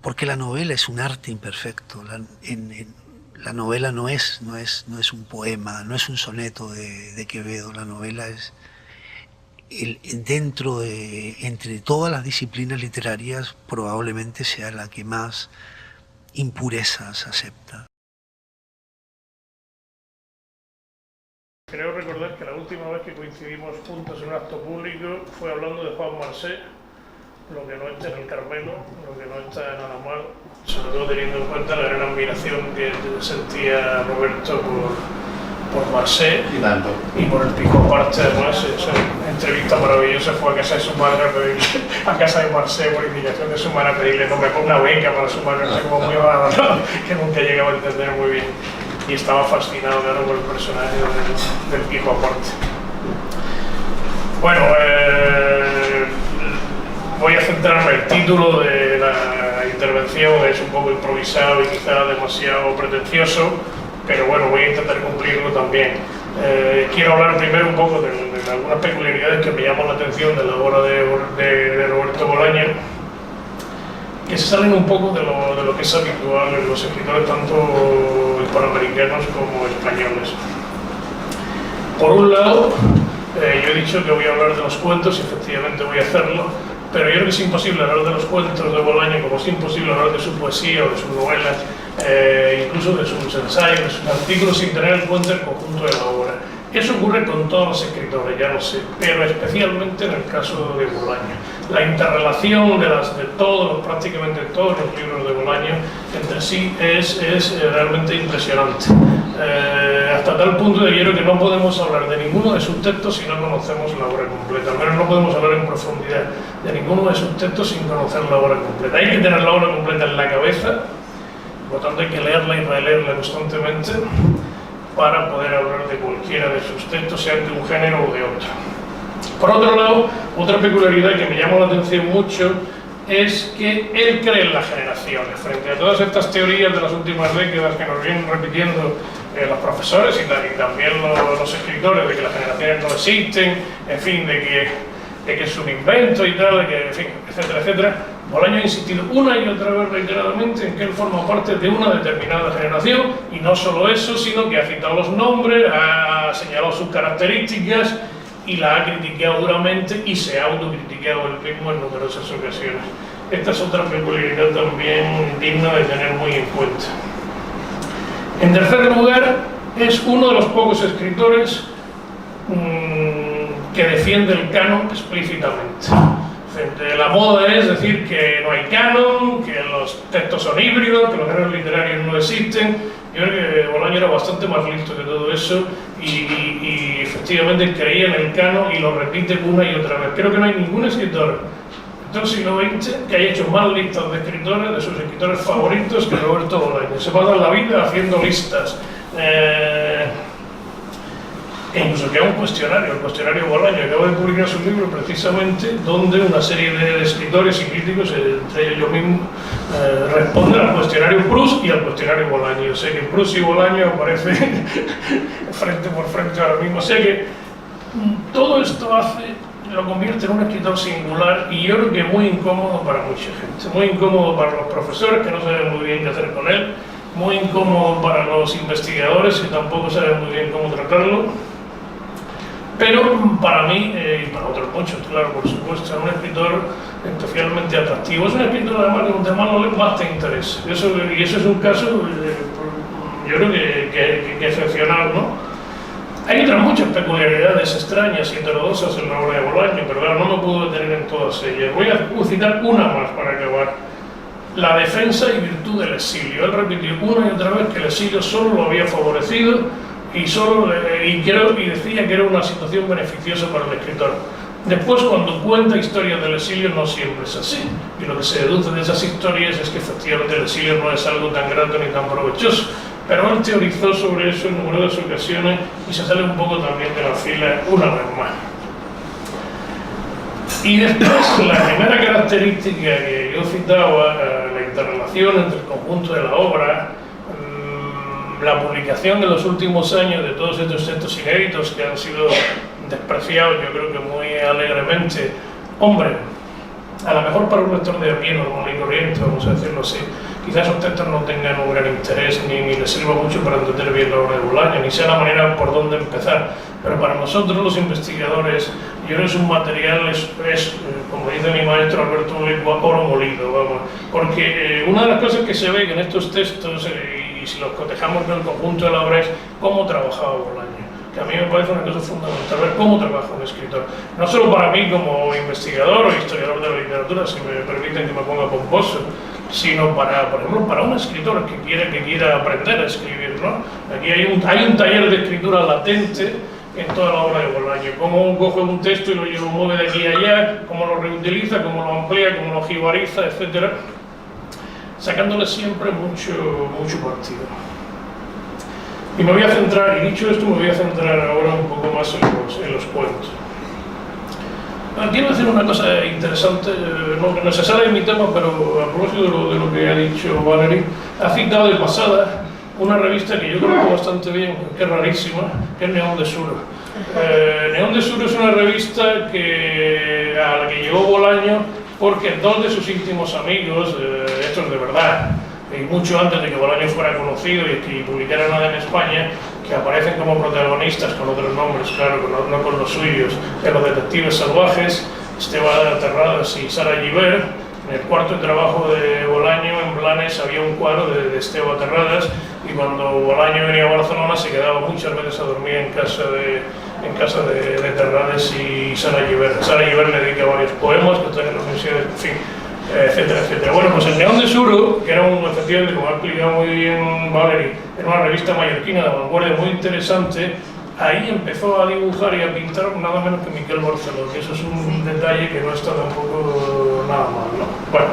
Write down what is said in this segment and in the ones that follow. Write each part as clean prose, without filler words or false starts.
porque la novela es un arte imperfecto. La novela no es un poema, no es un soneto de Quevedo. La novela es entre todas las disciplinas literarias, probablemente sea la que más impurezas acepta. Creo recordar que la última vez que coincidimos juntos en un acto público fue hablando de Juan Marsé, lo que no está en el Carmelo, lo que no está nada mal, sobre todo teniendo en cuenta la gran admiración que sentía Roberto por Marsé y por el Pijo Aparte. Además, esa entrevista maravillosa fue a casa de su madre, a casa de Marsé, por indicación de su madre, a pedirle no me ponga una beca para su madre, no sé cómo muy raro, ¿no? Que nunca llegaba a entender muy bien. Y estaba fascinado, claro, por el personaje del Pijo Aparte. Bueno, voy a centrarme. El título de la intervención es un poco improvisado y quizá demasiado pretencioso, pero bueno, voy a intentar cumplirlo también. Quiero hablar primero un poco de algunas peculiaridades que me llaman la atención de la obra de Roberto Bolaño, que se salen un poco de lo que es habitual en los escritores tanto hispanoamericanos como españoles. Por un lado, yo he dicho que voy a hablar de los cuentos y efectivamente voy a hacerlo, pero yo creo que es imposible hablar de los cuentos de Bolaño como es imposible hablar de su poesía o de sus novelas, incluso de sus ensayos, de sus artículos, sin tener en cuenta el conjunto de la obra. Eso ocurre con todos los escritores, ya lo sé, pero especialmente en el caso de Bolaño. La interrelación de prácticamente todos los libros de Bolaño entre sí es realmente impresionante. Hasta tal punto de que no podemos hablar de ninguno de sus textos si no conocemos la obra completa. Al menos no podemos hablar en profundidad de ninguno de sus textos sin conocer la obra completa. Hay que tener la obra completa en la cabeza, por lo tanto hay que leerla y releerla constantemente para poder hablar de cualquiera de sus textos, sea de un género o de otro. Por otro lado, otra peculiaridad que me llama la atención mucho es que él cree en las generaciones. Frente a todas estas teorías de las últimas décadas que nos vienen repitiendo los profesores y también los escritores, de que las generaciones no existen, en fin, de que es un invento y tal, de que, en fin, etcétera, etcétera, Bolaño ha insistido una y otra vez reiteradamente en que él forma parte de una determinada generación, y no solo eso, sino que ha citado los nombres, ha señalado sus características y la ha criticado duramente y se ha autocriticado él mismo en numerosas ocasiones. Esta es otra peculiaridad también digna de tener muy en cuenta. En tercer lugar, es uno de los pocos escritores que defiende el canon explícitamente. La moda es decir que no hay canon, que los textos son híbridos, que los géneros literarios no existen. Yo creo que Bolaño era bastante más listo que todo eso y efectivamente creía en el canon y lo repite una y otra vez. Creo que no hay ningún escritor del siglo XX que haya hecho más listas de escritores, de sus escritores favoritos, que Roberto Bolaño. Se pasa la vida haciendo listas. E incluso queda un cuestionario, el cuestionario Bolaño, acaba de publicar su libro precisamente, donde una serie de escritores y críticos, entre ellos yo mismo, responden al cuestionario Proust y al cuestionario Bolaño. O sea que Proust y Bolaño aparecen frente por frente ahora mismo. O sea que todo esto lo convierte en un escritor singular y yo creo que muy incómodo para mucha gente. Muy incómodo para los profesores, que no saben muy bien qué hacer con él, muy incómodo para los investigadores, que tampoco saben muy bien cómo tratarlo. Pero para mí, y para otros muchos, claro, por supuesto, es un escritor especialmente atractivo. Es un escritor además que un tema no le más te interesa. Y eso es un caso, yo creo que excepcional, ¿no? Hay otras muchas peculiaridades extrañas y heterodoxas en la obra de Bolaño, pero claro, no me puedo detener en todas ellas. Voy a citar una más para acabar. La defensa y virtud del exilio. Él repitió una y otra vez que el exilio solo lo había favorecido y decía que era una situación beneficiosa para el escritor. Después, cuando cuenta historias del exilio, no siempre es así. Y lo que se deduce de esas historias es que efectivamente el exilio no es algo tan grato ni tan provechoso. Pero él teorizó sobre eso en numerosas ocasiones y se sale un poco también de la fila una vez más. Y después, la primera característica que yo citaba, la interrelación entre el conjunto de la obra, la publicación en los últimos años de todos estos textos inéditos que han sido despreciados, yo creo que muy alegremente. Hombre, a lo mejor para un lector de a pie normal y corriente, vamos a decirlo así, quizás esos textos no tengan un gran interés ni les sirva mucho para entender bien la obra de Bolaño, ni sea la manera por dónde empezar. Pero para nosotros los investigadores, yo creo que es un material, como dice mi maestro Alberto Olicua, oro molido, vamos. Porque una de las cosas que se ve que en estos textos, y si los cotejamos con el conjunto de la obra, es cómo trabajaba Bolaño. Que a mí me parece una cosa fundamental, ver cómo trabaja un escritor. No solo para mí como investigador o historiador de la literatura, si me permiten que me ponga pomposo, sino para, por ejemplo, para un escritor que quiera aprender a escribir, ¿no? Aquí hay un taller de escritura latente en toda la obra de Bolaño. Cómo coge un texto y lo mueve de aquí a allá, cómo lo reutiliza, cómo lo amplía, cómo lo jibariza, etc. Sacándole siempre mucho partido. Y me voy a centrar, y dicho esto, me voy a centrar ahora un poco más en los cuentos. Quiero decir una cosa interesante, no se sale de mi tema, pero a propósito de lo que ha dicho Valerie, ha citado de pasada una revista que yo conozco bastante bien, que es rarísima, que es Neón de Suro. Neón de Suro es una revista a la que llegó Bolaño porque dos de sus íntimos amigos, estos de verdad, y mucho antes de que Bolaño fuera conocido y que publicara nada en España, que aparecen como protagonistas con otros nombres, claro, no con los suyos, de Los Detectives Salvajes, Esteban Terradas y Sara Llibert. En el cuarto trabajo de Bolaño, en Blanes, había un cuadro de Esteban Terradas, y cuando Bolaño venía a Barcelona se quedaba muchas veces a dormir en casa de Terradas y Sara Llibert. Sara Llibert le dedica varios poemas que están en los museos, en fin, etcétera, etcétera. Bueno, pues el Neón de Suro, que era efectivamente, como ha explicado muy bien Valerie, era una revista mallorquina de vanguardia muy interesante. Ahí empezó a dibujar y a pintar nada menos que Miquel Barceló, que eso es un detalle que no está tampoco nada mal, ¿no? Bueno,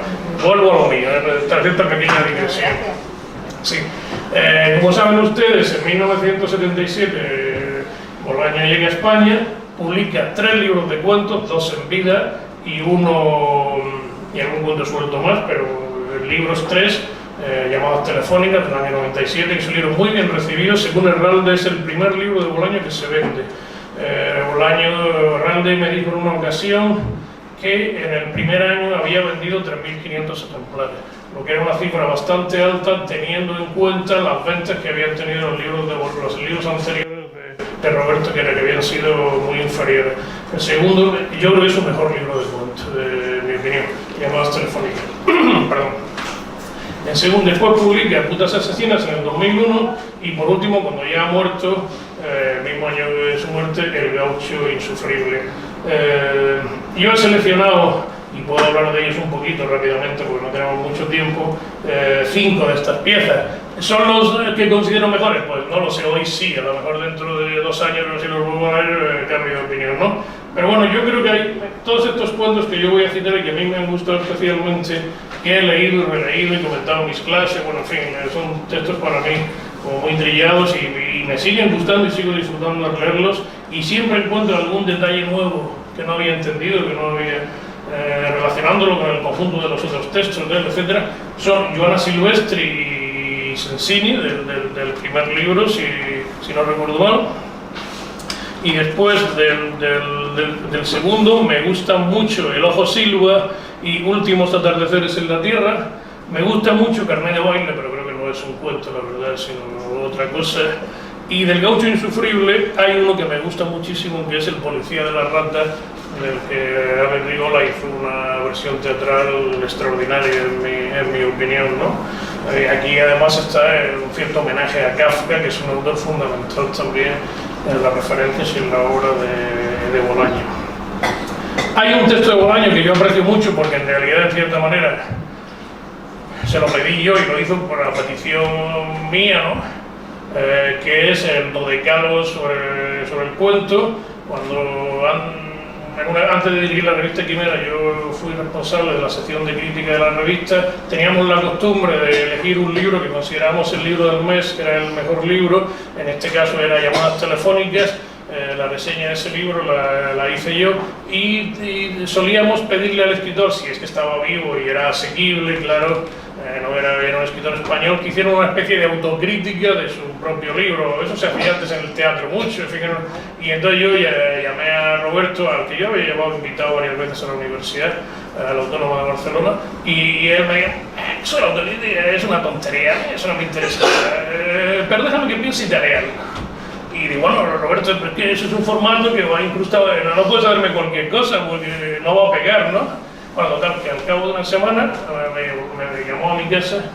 vuelvo a lo mío, tras esta pequeña digresión. Sí. Como saben ustedes, en 1977 Bolaño llega a España, publica 3 libros de cuentos, 2 en vida y algún cuento suelto más, pero libros 3, llamados Telefónicas, del año 97, que es un libro muy bien recibido. Según Herralde, es el primer libro de Bolaño que se vende. Herralde me dijo en una ocasión que en el primer año había vendido 3.500 ejemplares, lo que era una cifra bastante alta teniendo en cuenta las ventas que habían tenido los libros anteriores de Roberto, que habían sido muy inferiores. El segundo, yo creo que es un mejor libro de cuentos, en mi opinión, llamado Telefónicas. Perdón. En segundo, después publica Putas Asesinas en el 2001, y por último, cuando ya ha muerto, el mismo año de su muerte, El Gaucho Insufrible. Yo he seleccionado, y puedo hablar de ellos un poquito rápidamente porque no tenemos mucho tiempo, 5 de estas piezas. ¿Son los que considero mejores? Pues no lo sé, hoy sí, a lo mejor dentro de 2 años, no sé si los vuelvo a ver, cambio de opinión, ¿no? Pero bueno, yo creo que hay todos estos cuentos que yo voy a citar y que a mí me han gustado especialmente, que he leído y releído y comentado en mis clases, bueno, en fin, son textos para mí como muy trillados y me siguen gustando y sigo disfrutando al leerlos, y siempre encuentro algún detalle nuevo que no había entendido, que no había, relacionándolo con el conjunto de los otros textos de él, etc. Son Joana Silvestri y Sensini, del primer libro, si no recuerdo mal. Y después del segundo me gusta mucho El Ojo Silva y Últimos Atardeceres en la Tierra. Me gusta mucho Carnet de Baile, pero creo que no es un cuento, la verdad, sino otra cosa. Y del Gaucho Insufrible hay uno que me gusta muchísimo, que es El Policía de la Rata, del que Abel Rigola hizo una versión teatral extraordinaria, en mi opinión, ¿no? Aquí además está un cierto homenaje a Kafka, que es un autor fundamental también en las referencias y en la obra de Bolaño. Hay un texto de Bolaño que yo aprecio mucho porque en realidad, en cierta manera, se lo pedí yo y lo hizo por la petición mía, ¿no? Que es el Dodecálogo sobre el cuento. Antes de dirigir la revista Quimera, yo fui responsable de la sección de crítica de la revista. Teníamos la costumbre de elegir un libro que considerábamos el libro del mes, que era el mejor libro. En este caso era Llamadas Telefónicas. La reseña de ese libro la hice yo, y solíamos pedirle al escritor, si es que estaba vivo y era asequible, claro, no era un escritor español, que hicieron una especie de autocrítica de su propio libro. Eso se hacía antes en el teatro mucho, y entonces yo llamé a Roberto, al que yo había llevado invitado varias veces a la universidad, a la Autónoma de Barcelona, y él me dijo, eso de la autocrítica es una tontería, eso no me interesa, pero déjame que piense y te haré algo. Y digo, bueno, Roberto, es que eso es un formato que va incrustado, no puedes saberme cualquier cosa porque no va a pegar, ¿no? Bueno, total, que al cabo de una semana me llamó a mi casa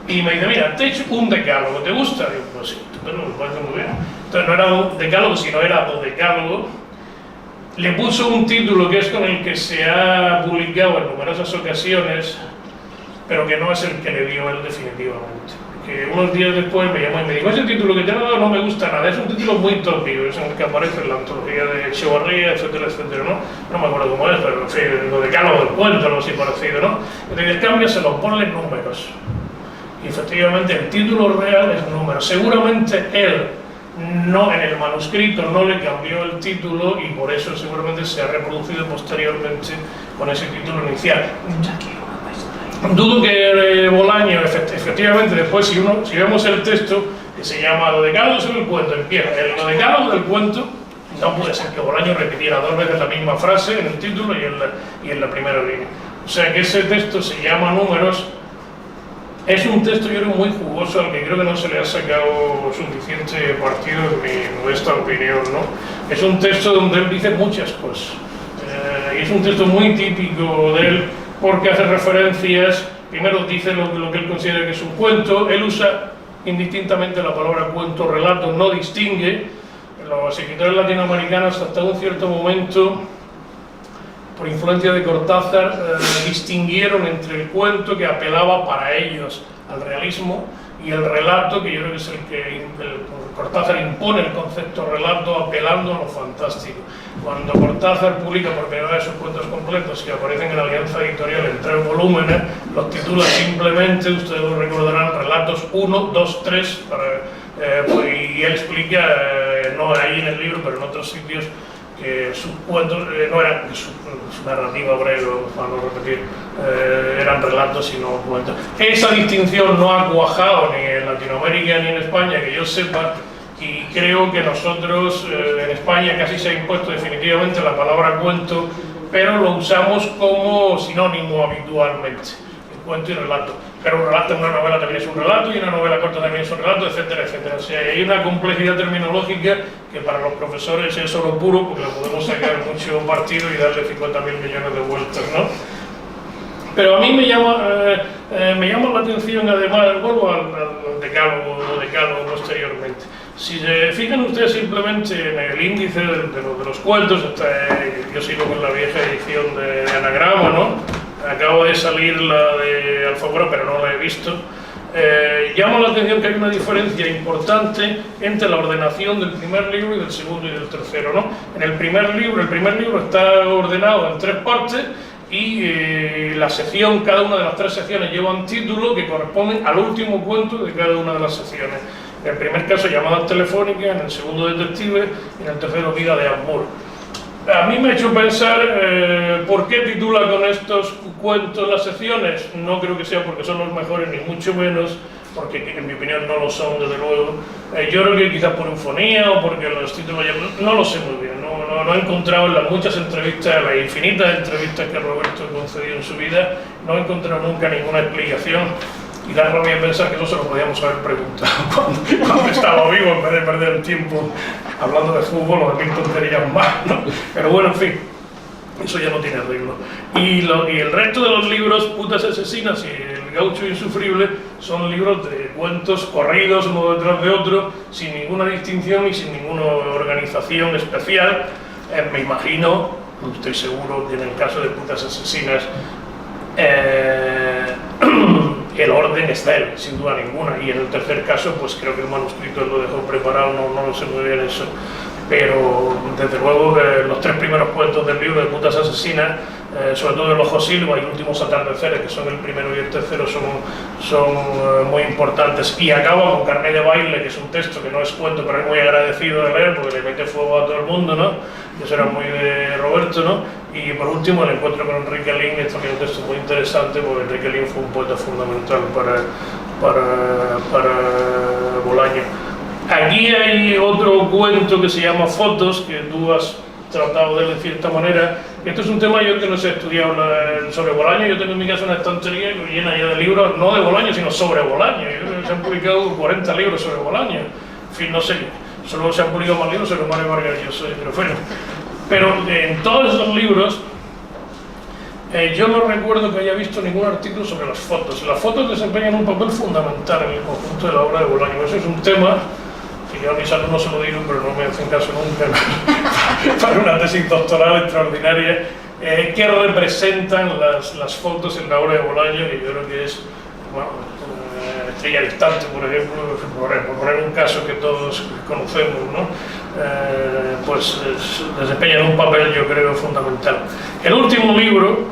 y me dice, mira, te he hecho un decálogo, ¿te gusta? Digo, pues sí, estupendo, me parece muy bien. Entonces no era un decálogo, sino era dodecálogo. Le puso un título que es con el que se ha publicado en numerosas ocasiones, pero que no es el que le dio él definitivamente. Que unos días después me llamó y me dijo, ese título que te he dado no me gusta nada, es un título muy tópico, es en el que aparece en la antología de Echevarría, etcétera, etcétera, ¿no? No me acuerdo cómo es, pero en fin, lo decálogo del cuento, algo así parecido, ¿no? Entonces, cámbiaselo, ponle números. Y efectivamente el título real es número. Seguramente él, no en el manuscrito, no le cambió el título y por eso seguramente se ha reproducido posteriormente con ese título inicial. Dudo que Bolaño, efectivamente, después si vemos el texto, que se llama Lo decálogo sobre el cuento, empieza el decálogo del cuento, no puede ser que Bolaño repitiera dos veces la misma frase en el título y en la primera línea. O sea que ese texto se llama Números, es un texto yo creo muy jugoso al que creo que no se le ha sacado suficiente partido en mi modesta opinión, ¿no? Es un texto donde él dice muchas cosas, y es un texto muy típico de él, porque hace referencias, primero dice lo que él considera que es un cuento, él usa indistintamente la palabra cuento, relato, no distingue. Los escritores latinoamericanos hasta un cierto momento, por influencia de Cortázar, distinguieron entre el cuento que apelaba para ellos al realismo y el relato, que yo creo que es el que Cortázar impone el concepto relato apelando a lo fantástico. Cuando Cortázar publica por primera vez sus cuentos completos que aparecen en Alianza Editorial en 3 volúmenes, los titula simplemente, ustedes lo recordarán, Relatos 1, 2, 3, y él explica, no ahí en el libro, pero en otros sitios, que sus cuentos no eran su narrativa breve, para no repetir, eran relatos sino cuentos. Esa distinción no ha cuajado ni en Latinoamérica ni en España, que yo sepa, y creo que nosotros en España casi se ha impuesto definitivamente la palabra cuento, pero lo usamos como sinónimo habitualmente, el cuento y relato. Pero un relato, una novela también es un relato y una novela corta también es un relato, etcétera, etcétera. O sea, hay una complejidad terminológica que para los profesores es oro puro, porque lo podemos sacar mucho partido y darle 50.000 millones de vueltas, ¿no? Pero a mí me llama la atención, además, vuelvo al decálogo posteriormente. Si se fijan ustedes simplemente en el índice de los cuentos, yo sigo con la vieja edición de Anagrama, ¿no? Acaba de salir la de Alfaguara, pero no la he visto. Llama la atención que hay una diferencia importante entre la ordenación del primer libro y del segundo y del tercero, ¿no? En el primer libro está ordenado en 3 partes y la sección, cada una de las 3 secciones lleva un título que corresponde al último cuento de cada una de las secciones. En el primer caso, Llamadas telefónicas, en el segundo, Detective, y en el tercero, Vida de Amor. A mí me ha hecho pensar por qué titula con estos cuentos las secciones. No creo que sea porque son los mejores, ni mucho menos, porque en mi opinión no lo son, desde luego. Yo creo que quizás por eufonía o porque los títulos ya... No lo sé muy bien, no he encontrado en las muchas entrevistas, las infinitas entrevistas que Roberto concedió en su vida, no he encontrado nunca ninguna explicación. Y da rabia pensar que eso se lo podíamos haber preguntado cuando estaba vivo, en vez de perder el tiempo hablando de fútbol o de mil tonterías más, ¿no? Pero bueno, en fin, eso ya no tiene arreglo. Y el resto de los libros, Putas Asesinas y El Gaucho Insufrible, son libros de cuentos corridos uno detrás de otro, sin ninguna distinción y sin ninguna organización especial. Me imagino, estoy seguro que en el caso de Putas Asesinas, el orden es de él, sin duda ninguna, y en el tercer caso pues creo que el manuscrito lo dejó preparado, no lo sé muy bien eso, pero desde luego los 3 primeros cuentos del libro de Putas Asesinas, sobre todo El Ojo Silva y Últimos Atardeceres, que son el primero y el tercero, son muy importantes, y acaba con Carnet de Baile, que es un texto que no es cuento, pero es muy agradecido de leer porque le mete fuego a todo el mundo, ¿no? Y eso era muy de Roberto, ¿no? Y por último, el encuentro con Enrique Lin es también un texto muy interesante, porque Enrique Lin fue un poeta fundamental para Bolaño. Aquí hay otro cuento que se llama Fotos, que tú has tratado de cierta manera. Esto es un tema yo que no sé estudiado sobre Bolaño. Yo tengo en mi casa una estantería llena ya de libros, no de Bolaño, sino sobre Bolaño. Yo creo que se han publicado 40 libros sobre Bolaño. En fin, no sé, solo se han publicado más libros sobre Mario Vargas Llosa, pero en todos esos libros yo no recuerdo que haya visto ningún artículo sobre las fotos. Las fotos desempeñan un papel fundamental en el conjunto de la obra de Bolaño. Eso es un tema que yo a mis alumnos se lo digo, pero no me hacen caso nunca, para una tesis doctoral extraordinaria. ¿Qué representan las fotos en la obra de Bolaño? Y yo creo que es, bueno, Estrella Distante, por ejemplo, por poner un caso que todos conocemos, ¿no? Pues desempeñan un papel, yo creo, fundamental. El último libro,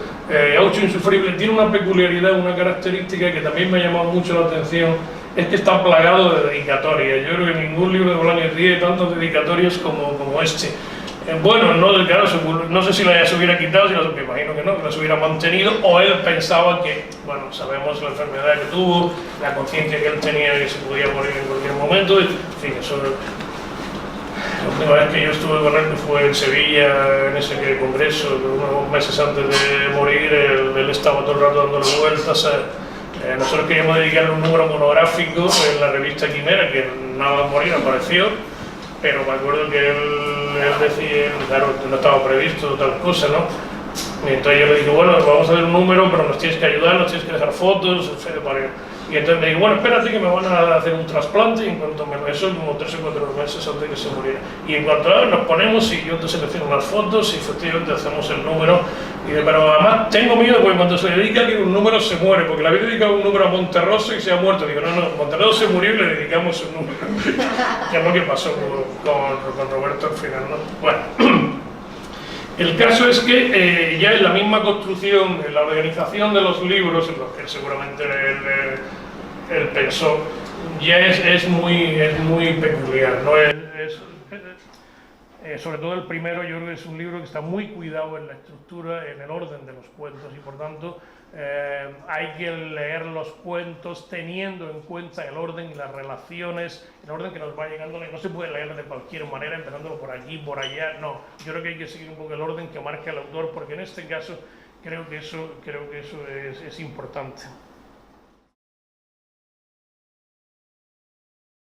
Gaucho Insufrible, tiene una peculiaridad, una característica que también me ha llamado mucho la atención, es que está plagado de dedicatorias. Yo creo que ningún libro de Bolaño tiene tantos dedicatorios como este. Bueno, claro, no sé si se hubiera quitado, me imagino que no, que las hubiera mantenido, o él pensaba que, bueno, sabemos la enfermedad que tuvo, la conciencia que él tenía de que se podía morir en cualquier momento, en fin, eso. La última vez que yo estuve con él fue en Sevilla, en ese congreso, unos meses antes de morir. Él estaba todo el rato dándole vueltas. Nosotros queríamos dedicarle un número monográfico en la revista Quimera, que nada más morir apareció, pero me acuerdo que él decía, claro, no estaba previsto tal cosa, ¿no? Y entonces yo le dije, bueno, vamos a hacer un número, pero nos tienes que ayudar, nos tienes que dejar fotos, etc. Y entonces me dijo, bueno, espérate que me van a hacer un trasplante, y en cuanto eso, como 3 o 4 meses antes de que se muriera. Y en cuanto a nos ponemos y yo te selecciono las fotos y efectivamente hacemos el número. Y de, pero además tengo miedo porque cuando se dedica a alguien un número se muere, porque le había dedicado un número a Monterroso y se ha muerto. Digo, no, Monterroso se murió y le dedicamos un número. Que es lo que pasó con Roberto al final, ¿no? Bueno. El caso es que ya en la misma construcción, en la organización de los libros, en los que seguramente él pensó, ya es muy peculiar, ¿no? Sobre todo el primero, yo creo que es un libro que está muy cuidado en la estructura, en el orden de los cuentos, y por tanto hay que leer los cuentos teniendo en cuenta el orden y las relaciones, el orden que nos va llegando. No se puede leer de cualquier manera, empezándolo por aquí, por allá, no. Yo creo que hay que seguir un poco el orden que marca el autor, porque en este caso creo que eso es importante.